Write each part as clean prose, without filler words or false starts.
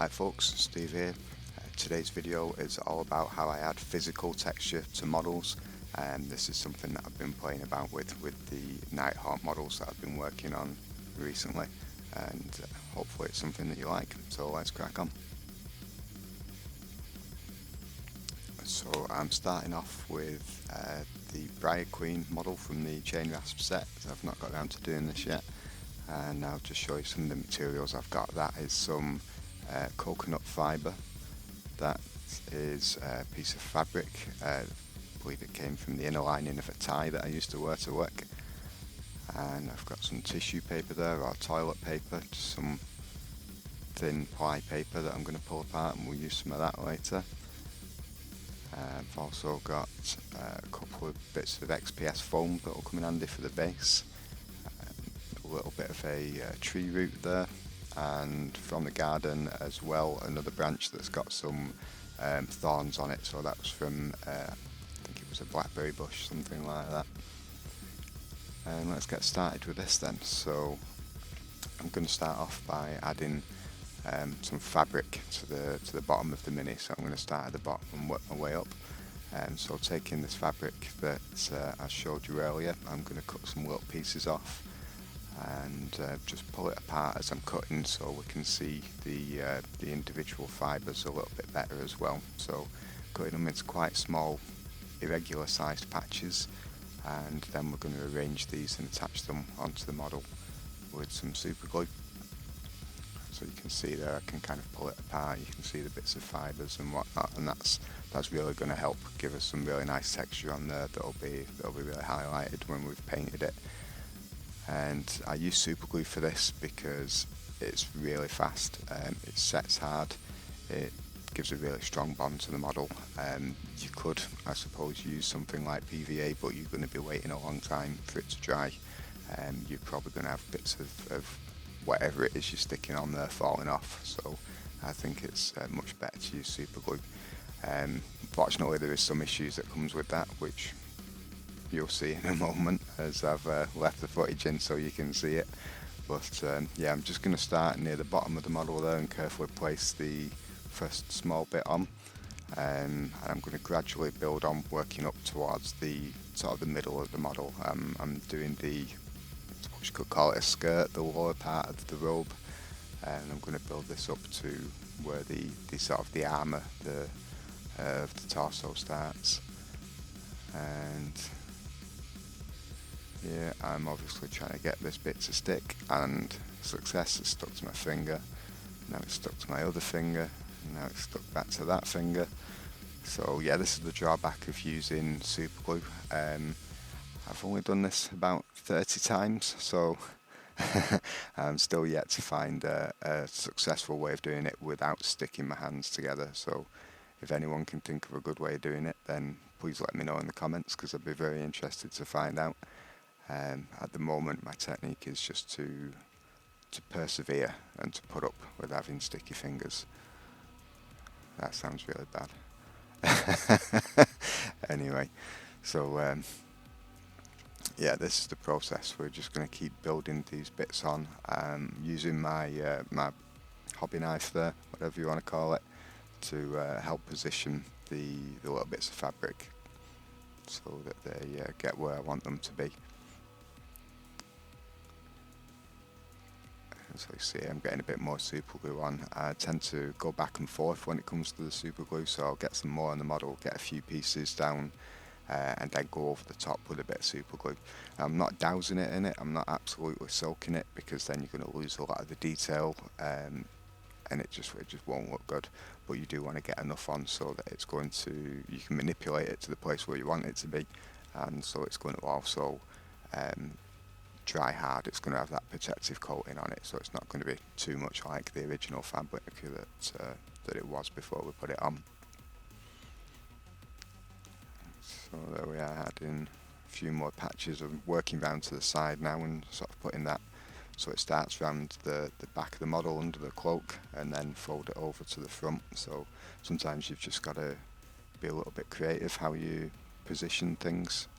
Hi folks, Steve here. Today's video is all about how I add physical texture to models, and this is something that I've been playing about with the Nighthawk models that I've been working on recently, and hopefully it's something that you like. So let's crack on. So I'm starting off with the Briar Queen model from the Chain Rasp set. I've not got around to doing this yet, and I'll just show you some of the materials I've got. That is some coconut fibre. That is a piece of fabric. I believe it came from the inner lining of a tie that I used to wear to work. And I've got some tissue paper there, or toilet paper, just some thin ply paper that I'm going to pull apart, and we'll use some of that later. I've also got a couple of bits of XPS foam that will come in handy for the base. A little bit of a tree root there, and from the garden as well another branch that's got some thorns on it, so that was from I think it was a blackberry bush, something like that. And let's get started with this then. So I'm going to start off by adding some fabric to the bottom of the mini. So I'm going to start at the bottom and work my way up. So taking this fabric that I showed you earlier, I'm going to cut some little pieces off and just pull it apart as I'm cutting, so we can see the individual fibres a little bit better as well. So cutting them into quite small, irregular sized patches, and then we're going to arrange these and attach them onto the model with some super glue. So you can see there, I can kind of pull it apart, you can see the bits of fibres and whatnot, and that's really going to help give us some really nice texture on there that'll be really highlighted when we've painted it. And I use Superglue for this because it's really fast, it sets hard, it gives a really strong bond to the model. You could, I suppose, use something like PVA, but you're going to be waiting a long time for it to dry. You're probably going to have bits of whatever it is you're sticking on there falling off, so I think it's much better to use Superglue. Unfortunately, there is some issues that comes with that, which you'll see in a moment as I've left the footage in so you can see it. But yeah, I'm just going to start near the bottom of the model there and carefully place the first small bit on, and I'm going to gradually build on, working up towards the sort of the middle of the model. I'm doing the, you could call it a skirt, the lower part of the robe, and I'm going to build this up to where the sort of the armour of the torso starts. And yeah, I'm obviously trying to get this bit to stick, and success, it's stuck to my finger, now it's stuck to my other finger, and now it's stuck back to that finger. So yeah, this is the drawback of using Superglue. I've only done this about 30 times, so I'm still yet to find a successful way of doing it without sticking my hands together. So if anyone can think of a good way of doing it, then please let me know in the comments, because I'd be very interested to find out. At the moment, my technique is just to persevere and to put up with having sticky fingers. That sounds really bad. Anyway, so yeah, this is the process. We're just going to keep building these bits on, using my my hobby knife there, whatever you want to call it, to help position the little bits of fabric so that they get where I want them to be. So you see, I'm getting a bit more super glue on. I tend to go back and forth when it comes to the super glue, so I'll get some more on the model, get a few pieces down, and then go over the top with a bit of super glue. I'm not dousing it in it, I'm not absolutely soaking it, because then you're going to lose a lot of the detail, and it just won't look good. But you do want to get enough on so that it's going to, you can manipulate it to the place where you want it to be, and so it's going to also dry hard. It's going to have that protective coating on it, so it's not going to be too much like the original fabric that it was before we put it on. So there we are, adding a few more patches. I'm working round to the side now and sort of putting that so it starts round the back of the model under the cloak, and then fold it over to the front. So sometimes you've just got to be a little bit creative how you position things.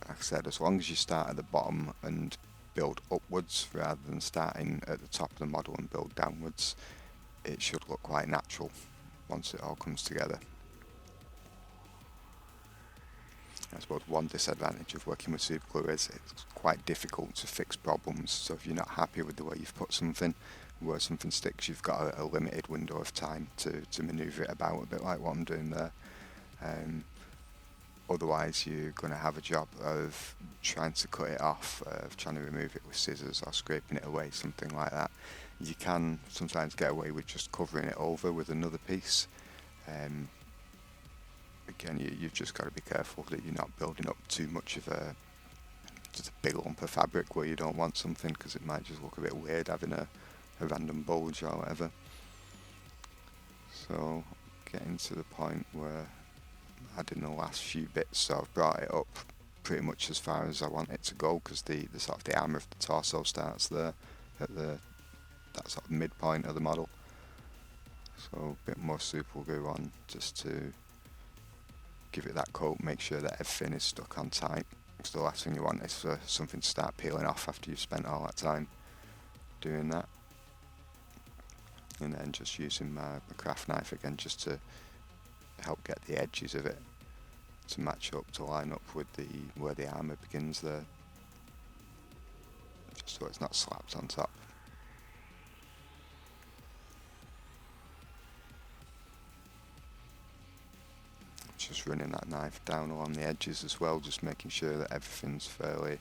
Like I said, as long as you start at the bottom and build upwards rather than starting at the top of the model and build downwards, it should look quite natural once it all comes together. I suppose one disadvantage of working with Superglue is it's quite difficult to fix problems. So if you're not happy with the way you've put something, where something sticks, you've got a limited window of time to manoeuvre it about, a bit like what I'm doing there. Otherwise you're going to have a job of trying to cut it off, of trying to remove it with scissors or scraping it away, something like that. You can sometimes get away with just covering it over with another piece. Again, you've just got to be careful that you're not building up too much of just a big lump of fabric where you don't want something, because it might just look a bit weird having a random bulge or whatever. So getting to the point where I'm adding the last few bits, so I've brought it up pretty much as far as I want it to go, because the sort of the armour of the torso starts there at that sort of midpoint of the model. So a bit more Superglue on just to give it that coat, make sure that everything is stuck on tight, because the last thing you want is for something to start peeling off after you've spent all that time doing that. And then just using my craft knife again just to help get the edges of it to match up, to line up with where the armour begins there, just so it's not slapped on top. Just running that knife down along the edges as well, just making sure that everything's fairly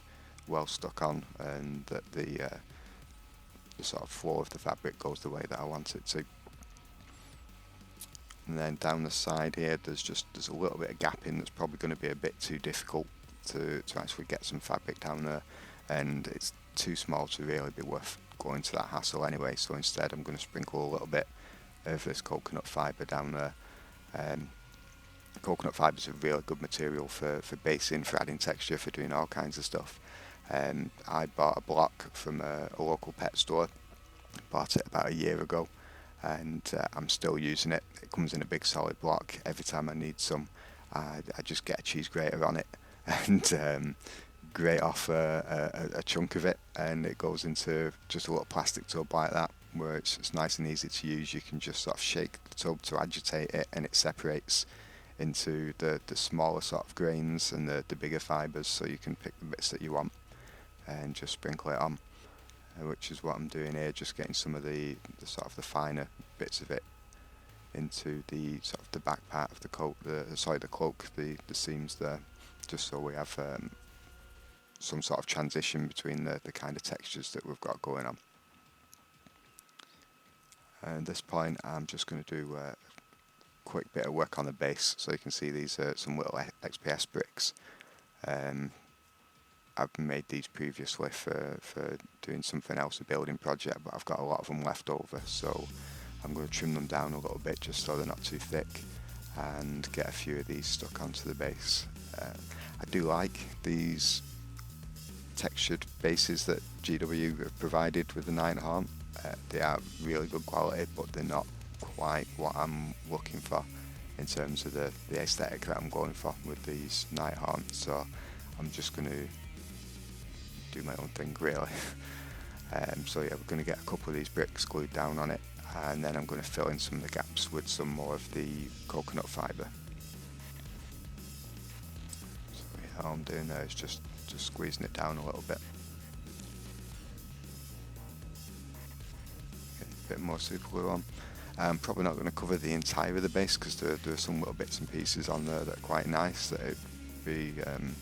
well stuck on and that the sort of flow of the fabric goes the way that I want it to. And then down the side here, there's a little bit of gapping that's probably going to be a bit too difficult to actually get some fabric down there, and it's too small to really be worth going to that hassle anyway. So instead I'm going to sprinkle a little bit of this coconut fibre down there. Coconut fibre is a really good material for basing, for adding texture, for doing all kinds of stuff. I bought a block from a local pet store, bought it about a year ago, and I'm still using it. It comes in a big solid block. Every time I need some, I just get a cheese grater on it and grate off a chunk of it, and it goes into just a little plastic tub like that, where it's nice and easy to use. You can just sort of shake the tub to agitate it, and it separates into the smaller sort of grains and the bigger fibres, so you can pick the bits that you want and just sprinkle it on, which is what I'm doing here, just getting some of the sort of the finer bits of it into the sort of the back part of the coat, the cloak, the seams there, just so we have some sort of transition between the kind of textures that we've got going on. And at this point I'm just going to do quick bit of work on the base. So you can see these are some little XPS bricks. I've made these previously for doing something else, a building project, but I've got a lot of them left over, so I'm going to trim them down a little bit just so they're not too thick and get a few of these stuck onto the base. I do like these textured bases that GW have provided with the Nighthawk. They are really good quality, but they're not quite what I'm looking for in terms of the aesthetic that I'm going for with these Nighthawk. So I'm just going to do my own thing really. So yeah, we're going to get a couple of these bricks glued down on it, and then I'm going to fill in some of the gaps with some more of the coconut fibre. So yeah, all I'm doing there is just squeezing it down a little bit. Get a bit more Superglue on. I'm probably not going to cover the entire of the base, because there are some little bits and pieces on there that are quite nice that it'd be I'm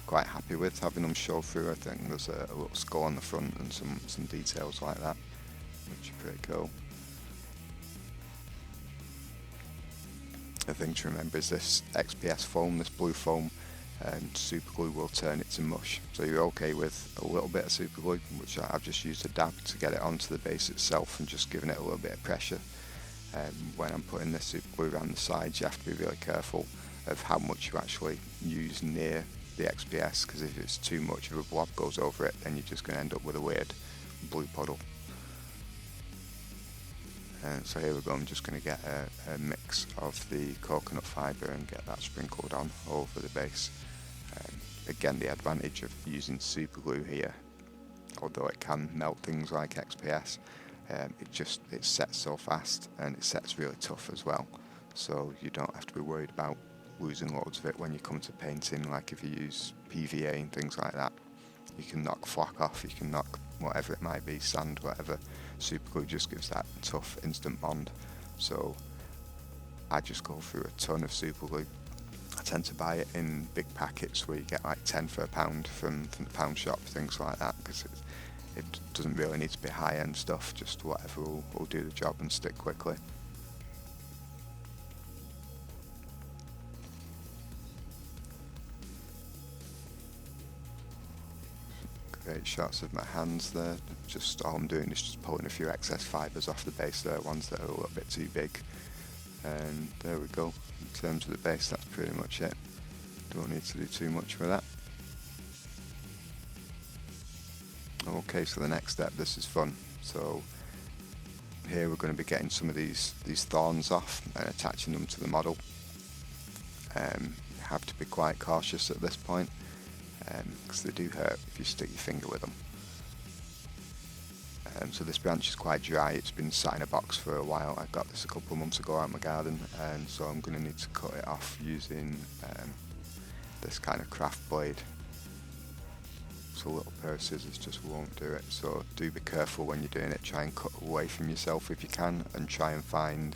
quite happy with having them show through. I think there's a little skull on the front and some details like that, which are pretty cool. The thing to remember is this XPS foam, this blue foam, and Superglue will turn it to mush. So you're okay with a little bit of Superglue, which I've just used a dab to get it onto the base itself and just giving it a little bit of pressure. When I'm putting this Superglue around the sides, you have to be really careful of how much you actually use near the XPS, because if it's too much of a blob goes over it, then you're just going to end up with a weird blue puddle. So here we go, I'm just going to get a mix of the coconut fibre and get that sprinkled on over the base. again, the advantage of using Superglue here, although it can melt things like XPS, it sets so fast, and it sets really tough as well, so you don't have to be worried about losing loads of it when you come to painting. Like if you use PVA and things like that, you can knock flak off, you can knock whatever it might be, sand, whatever. Superglue just gives that tough instant bond, so I just go through a ton of Superglue. I tend to buy it in big packets where you get like 10 for a pound from the pound shop, things like that, because it doesn't really need to be high-end stuff, just whatever will do the job and stick quickly. Great shots of my hands there. Just all I'm doing is just pulling a few excess fibres off the base there, ones that are a little bit too big. And there we go. In terms of the base, that's pretty much it. Don't need to do too much with that. Okay, so the next step, this is fun. So here we're going to be getting some of these thorns off and attaching them to the model. You have to be quite cautious at this point, because they do hurt if you stick your finger with them. So this branch is quite dry, it's been sat in a box for a while. I got this a couple of months ago out in my garden, and so I'm going to need to cut it off using this kind of craft blade. So a little pair of scissors just won't do it, so do be careful when you're doing it. Try and cut away from yourself if you can, and try and find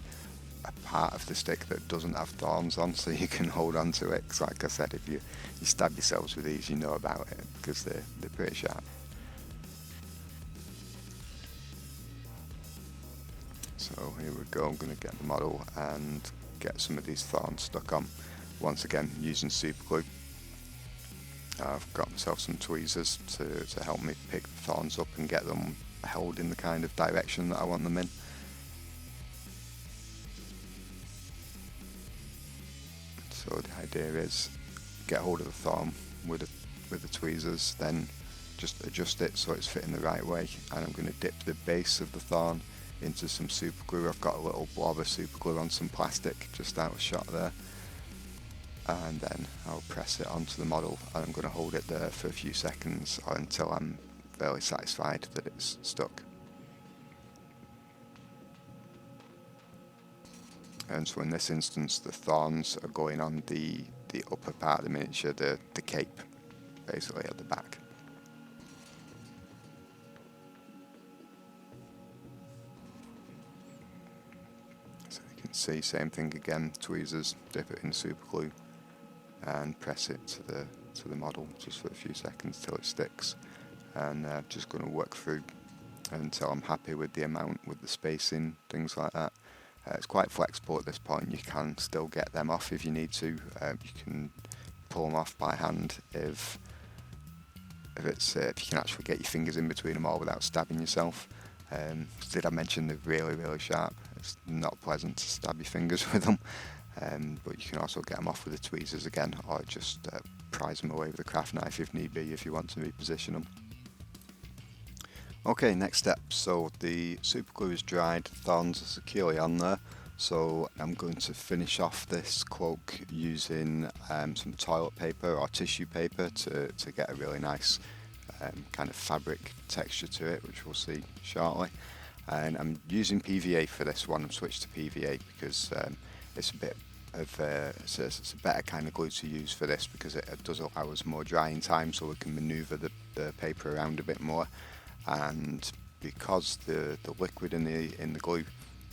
a part of the stick that doesn't have thorns on so you can hold on to it, because like I said, if you stab yourselves with these, you know about it, because they're pretty sharp. So here we go, I'm going to get the model and get some of these thorns stuck on. Once again, using Superglue. I've got myself some tweezers to help me pick the thorns up and get them held in the kind of direction that I want them in. So the idea is get hold of the thorn with the tweezers, then just adjust it so it's fitting the right way, and I'm going to dip the base of the thorn into some Superglue. I've got a little blob of Superglue on some plastic just out of shot there, and then I'll press it onto the model, and I'm going to hold it there for a few seconds until I'm fairly satisfied that it's stuck. And so in this instance, the thorns are going on the upper part of the miniature, the cape, basically at the back. So you can see, same thing again, tweezers, dip it in Superglue and press it to the model just for a few seconds till it sticks. And I'm just going to work through until I'm happy with the amount, with the spacing, things like that. It's quite flexible at this point. You can still get them off if you need to. You can pull them off by hand if you can actually get your fingers in between them all without stabbing yourself. Did I mention they're really, really sharp? It's not pleasant to stab your fingers with them, but you can also get them off with the tweezers again, or just prise them away with a craft knife if need be, if you want to reposition them. Okay, next step. So the Superglue is dried, thorns are securely on there, so I'm going to finish off this cloak using some toilet paper or tissue paper to get a really nice kind of fabric texture to it, which we'll see shortly. And I'm using PVA for this one. I've switched to PVA because it's a bit of it's a better kind of glue to use for this, because it does allow us more drying time, so we can manoeuvre the paper around a bit more. And because the liquid in the glue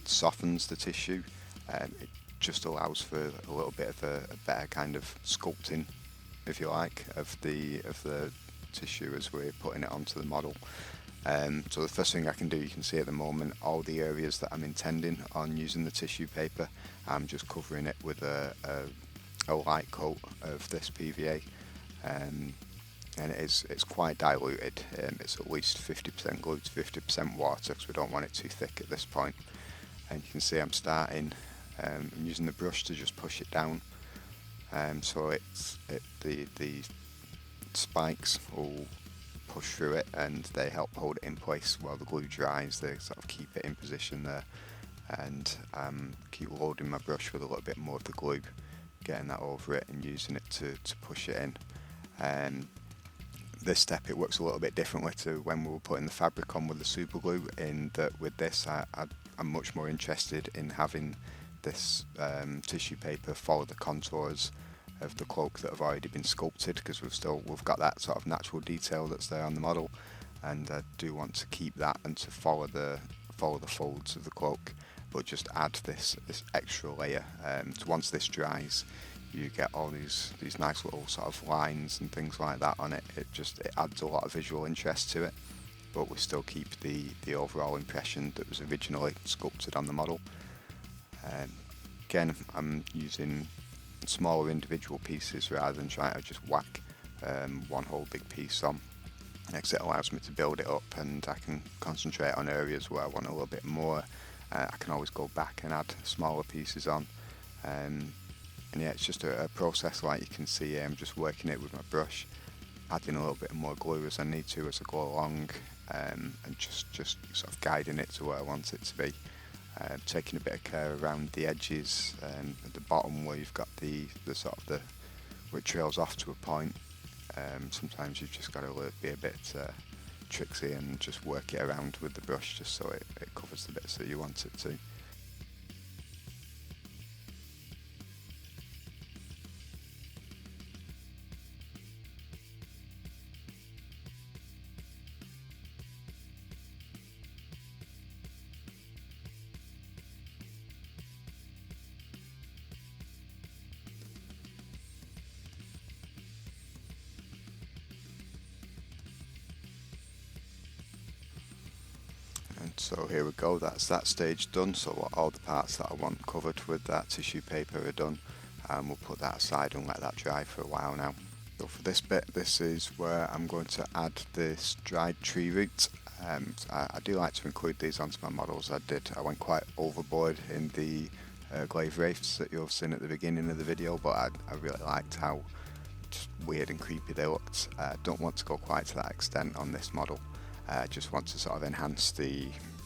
softens the tissue, it just allows for a little bit of a better kind of sculpting, if you like, of the tissue as we're putting it onto the model. So the first thing I can do, you can see at the moment, all the areas that I'm intending on using the tissue paper, I'm just covering it with a light coat of this PVA. And it's quite diluted. It's at least 50% glue to 50% water, because we don't want it too thick at this point. And you can see I'm starting, I'm using the brush to just push it down, so the spikes will push through it, and they help hold it in place while the glue dries. They sort of keep it in position there, and keep loading my brush with a little bit more of the glue, getting that over it and using it to push it in. This step, it works a little bit differently to when we were putting the fabric on with the super glue, in that with this I'm much more interested in having this tissue paper follow the contours of the cloak that have already been sculpted, because we've got that sort of natural detail that's there on the model, and I do want to keep that and to follow the folds of the cloak, but just add this extra layer. So once this dries, you get all these nice little sort of lines and things like that on it. It adds a lot of visual interest to it, but we still keep the overall impression that was originally sculpted on the model. Again, I'm using smaller individual pieces rather than trying to just whack one whole big piece on, because it allows me to build it up and I can concentrate on areas where I want a little bit more. I can always go back and add smaller pieces on. And yeah, it's just a process, like you can see here. I'm just working it with my brush, adding a little bit more glue as I need to as I go along, and just sort of guiding it to where I want it to be. Taking a bit of care around the edges, at the bottom where you've got the where it trails off to a point. Sometimes you've just got to be a bit tricksy and just work it around with the brush just so it covers the bits that you want it to. And so here we go, that's that stage done. So all the parts that I want covered with that tissue paper are done, and we'll put that aside and let that dry for a while now. So for this bit, this is where I'm going to add this dried tree root. I do like to include these onto my models. I went quite overboard in the glaive wraiths that you've seen at the beginning of the video, but I really liked how just weird and creepy they looked. Don't want to go quite to that extent on this model. Just want to sort of enhance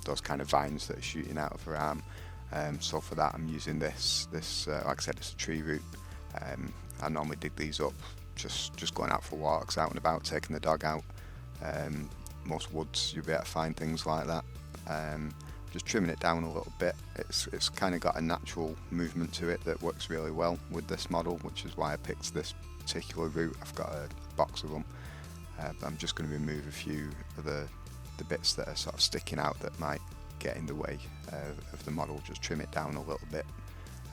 those kind of vines that are shooting out of her arm. So for that I'm using this like I said, it's a tree root. I normally dig these up just going out for walks, out and about, taking the dog out. Most woods you'll be able to find things like that. Just trimming it down a little bit. It's kind of got a natural movement to it that works really well with this model, which is why I picked this particular root. I've got a box of them. But I'm just going to remove a few of the bits that are sort of sticking out that might get in the way of the model. Just trim it down a little bit,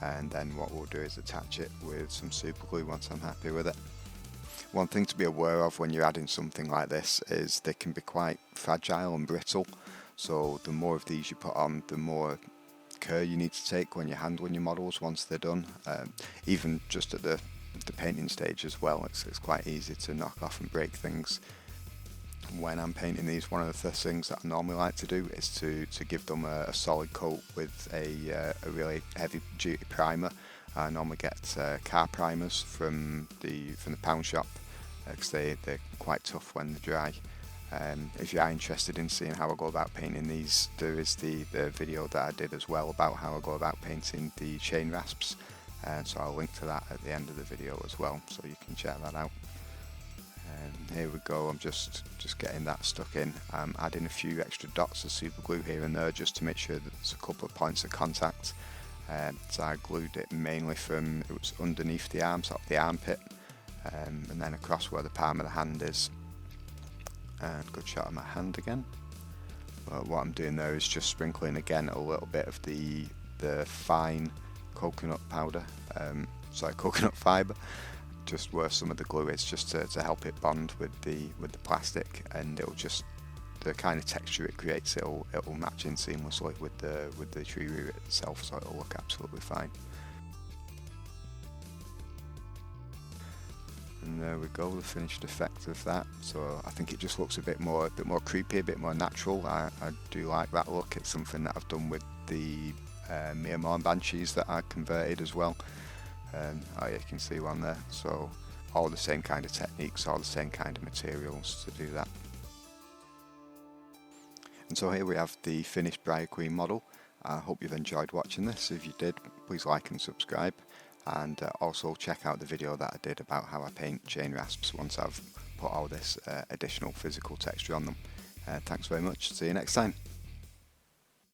and then what we'll do is attach it with some super glue once I'm happy with it. One thing to be aware of when you're adding something like this is they can be quite fragile and brittle, so the more of these you put on, the more care you need to take when you're handling your models once they're done. Even just at the painting stage as well, it's quite easy to knock off and break things. When I'm painting these, one of the first things that I normally like to do is to give them a solid coat with a really heavy duty primer. I normally get car primers from the pound shop, because they're quite tough when they're dry. If you are interested in seeing how I go about painting these, there is the video that I did as well about how I go about painting the chain rasps. So I'll link to that at the end of the video as well, so you can check that out. And here we go, I'm just getting that stuck in. I'm adding a few extra dots of super glue here and there just to make sure that there's a couple of points of contact. So I glued it mainly from, it was underneath the arm, sort of the armpit, and then across where the palm of the hand is. And good shot of my hand again. But what I'm doing there is just sprinkling again a little bit of the fine coconut powder, coconut fibre, just where some of the glue is, just to help it bond with the plastic, and it'll just, the kind of texture it creates, it'll match in seamlessly with the tree root itself, so it'll look absolutely fine. And there we go, the finished effect of that. So I think it just looks a bit more creepy, a bit more natural. I do like that look. It's something that I've done with the Miramar Banshees that I converted as well. You can see one there. So all the same kind of techniques, all the same kind of materials to do that. And so here we have the finished Briar Queen model. I hope you've enjoyed watching this. If you did, please like and subscribe. and also check out the video that I did about how I paint chain rasps once I've put all this additional physical texture on them. Thanks very much, see you next time.